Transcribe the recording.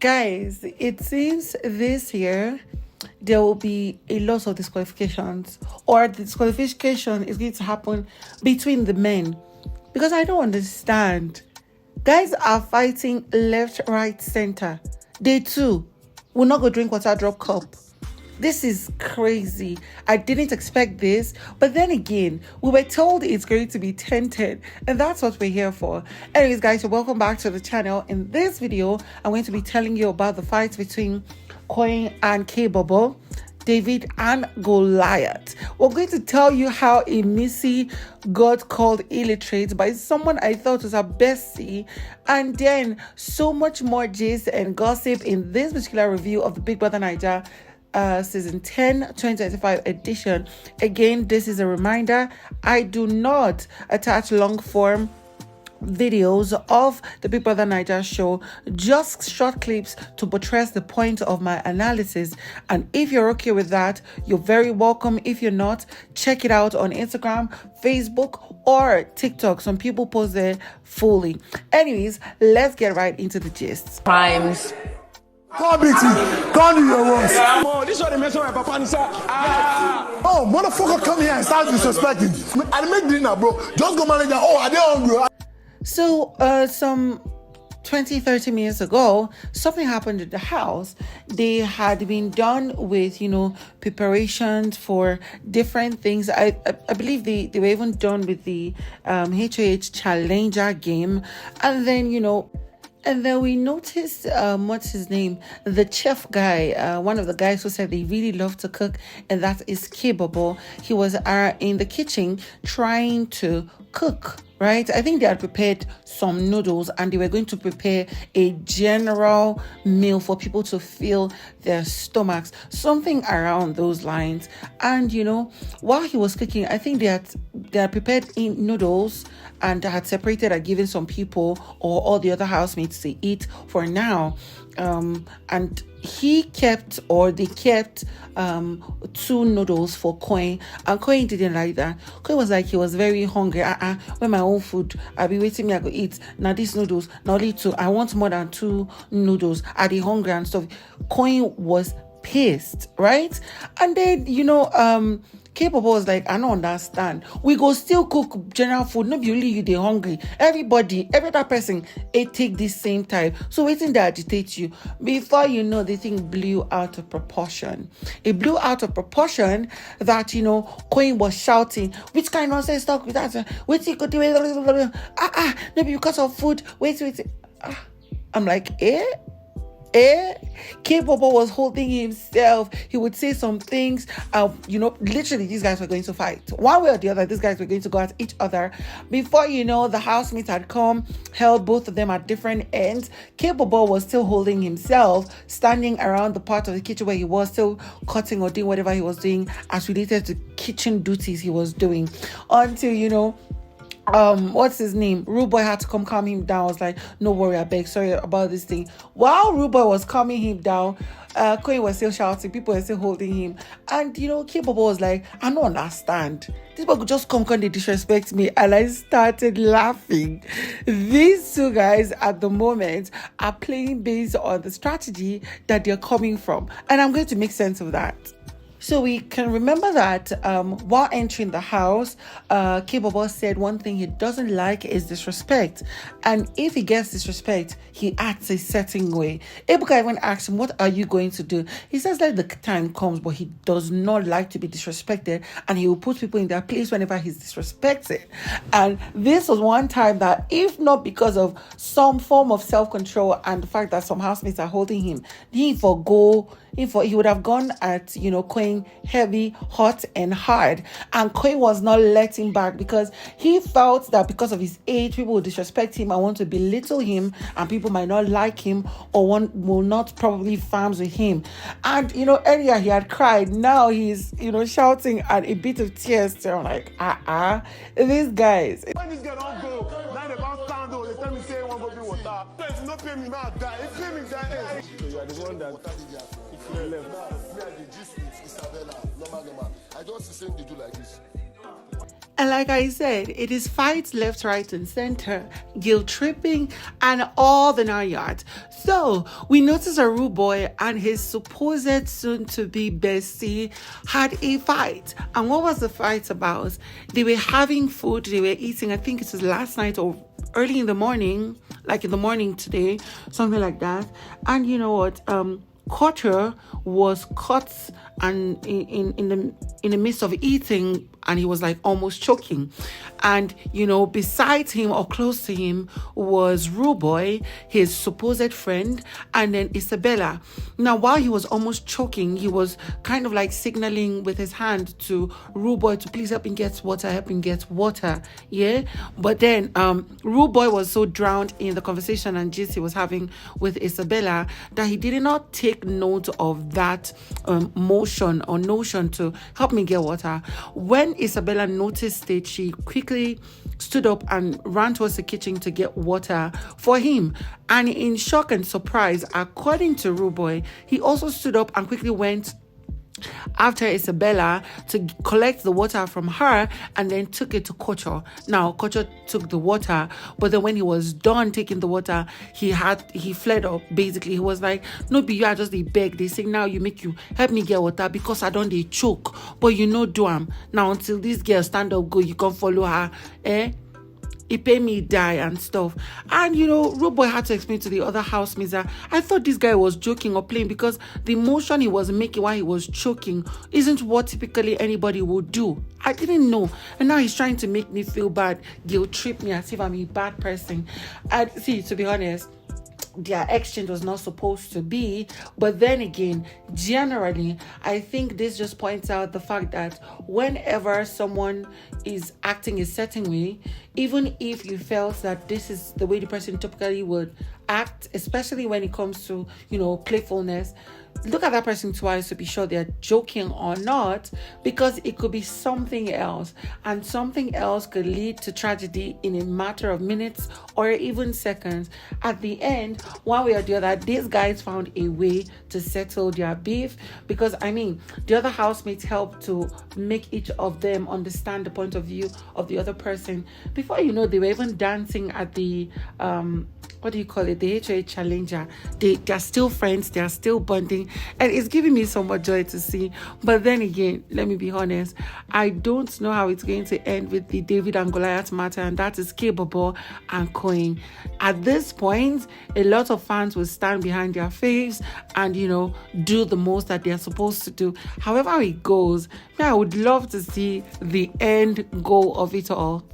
Guys, it seems this year there will be a lot of disqualifications, or the disqualification is going to happen between the men, because I don't understand. Guys are fighting left, right, center. They too will not go drink water, drop cup. This is crazy. I didn't expect this. But then again, we were told it's going to be 10-10. And that's what we're here for. Anyways, guys, so welcome back to the channel. In this video, I'm going to be telling you about the fight between Koyin and Kaybobo, David and Goliath. We're going to tell you how a Missy got called illiterate by someone I thought was a bestie, and then so much more gist and gossip in this particular review of the Bbnaija Bbnaija season 10 2025 edition. Again, this is a reminder, I do not attach long form videos of the Bbnaija Bbnaija show, just short clips to buttress the point of my analysis. And if you're okay with that, you're very welcome. If you're not, check it out on Instagram, Facebook, or TikTok. Some people post there fully. Anyways, let's get right into the gist. Crimes. Come beat it. Come do your worst. This is what they mess with my papa and say, Oh, motherfucker, come here and start disrespecting. I make dinner, bro. Just go manage that. Oh, are they hungry? So, some 20-30 minutes ago, something happened at the house. They had been done with, preparations for different things. I believe they were even done with the HOH Challenger game. And then, and then we noticed, what's his name? The chef guy, one of the guys who said they really love to cook, and that is Kaybobo. He was in the kitchen trying to cook, right? I think they had prepared some noodles and they were going to prepare a general meal for people to fill their stomachs, something around those lines. And, while he was cooking, I think they had prepared noodles and had separated and given some people or all the other housemates to eat for now. And they kept 2 noodles for Koyin, and Koyin didn't like that. Koyin was like, he was very hungry. When my own food, I'll be waiting, I go eat. Now these noodles, now only 2. I want more than 2 noodles. Are they hungry and stuff? Koyin was pissed, right? And then, Kaybobo was like, I don't understand. We go still cook general food. Not be only you, they hungry. Every other person, it take this same time. So waiting to agitate you. Before you know, the thing blew out of proportion. It blew out of proportion that, Koyin was shouting, which kind of nonsense talk with that? Wait, you could do it. Maybe because of food. Wait. I'm like, Kaybobo was holding himself. He would say some things. Literally, these guys were going to fight. One way or the other, these guys were going to go at each other. Before the housemates had come, held both of them at different ends. Kaybobo was still holding himself, standing around the part of the kitchen where he was still cutting or doing whatever he was doing as related to kitchen duties he was doing. Until, what's his name? Rooboy had to come calm him down. I was like, no worry, I beg, sorry about this thing. While Rooboy was calming him down, Koyin was still shouting, people were still holding him. And, Kaybobo was like, I don't understand. This boy could just come they disrespect me. And I started laughing. These 2 guys at the moment are playing based on the strategy that they're coming from. And I'm going to make sense of that. So we can remember that while entering the house, Kaybobo said one thing he doesn't like is disrespect. And if he gets disrespect, he acts a certain way. Ebuka even asked him, what are you going to do? He says that the time comes, but he does not like to be disrespected. And he will put people in their place whenever he's disrespected. And this was one time that, if not because of some form of self-control and the fact that some housemates are holding him, he would have gone at, Koyin heavy, hot, and hard. And Koyin was not letting back because he felt that because of his age, people will disrespect him and want to belittle him, and people might not like him or will not probably farms with him. And, earlier he had cried. Now he's, shouting and a bit of tears. So I'm like, these guys. When this girl don't go, now they bounce down though. They tell me say one go be water. If you not pay me, now die. If pay me, die. So you are the one that if you left. Me and the G-Suite, Isabella, normal. I just send they do like this. And like I said, it is fights left, right, and center, guilt tripping, and all the 9 yards. So we noticed a Rooboy and his supposed soon-to-be bestie had a fight. And what was the fight about? They were having food, they were eating, I think it was last night or early in the morning, like in the morning today, something like that. And you know what? Kuture was caught and in the midst of eating, and he was like almost choking. And beside him or close to him was Rooboy, his supposed friend, and then Isabella. Now, while he was almost choking, he was kind of like signaling with his hand to Rooboy to please help him get water. Yeah. But then Rooboy was so drowned in the conversation and gist he was having with Isabella that he did not take note of that motion or notion to help me get water. When Isabella noticed it, she quickly stood up and ran towards the kitchen to get water for him. And in shock and surprise, according to Rooboy, he also stood up and quickly went after Isabella to collect the water from her and then took it to Kuture. Now, Kuture took the water, but then when he was done taking the water, he fled up. Basically, he was like, no, be you are just a beg. They say now you help me get water because I don't they choke. But do am. Now until this girl stand up, go, you can follow her. He pay me die and stuff. And Rooboy had to explain to the other housemates that I thought this guy was joking or playing because the motion he was making while he was choking isn't what typically anybody would do. I didn't know. And now he's trying to make me feel bad, guilt trip me as if I'm a bad person. And see, to be honest, their exchange was not supposed to be. But then again, generally, I think this just points out the fact that whenever someone is acting a certain way, even if you felt that this is the way the person typically would act, especially when it comes to, playfulness, look at that person twice to be sure they're joking or not, because it could be something else, and something else could lead to tragedy in a matter of minutes or even seconds. At the end, one way or the other, these guys found a way to settle their beef, because the other housemates helped to make each of them understand the point of view of the other person. Before you know, they were even dancing at the what do you call it? The HOA Challenger. They're still friends. They're still bonding. And it's giving me so much joy to see. But then again, let me be honest. I don't know how it's going to end with the David and Goliath matter. And that is Kaybobo and Koyin. At this point, a lot of fans will stand behind their faves and, do the most that they're supposed to do. However it goes, I would love to see the end goal of it all.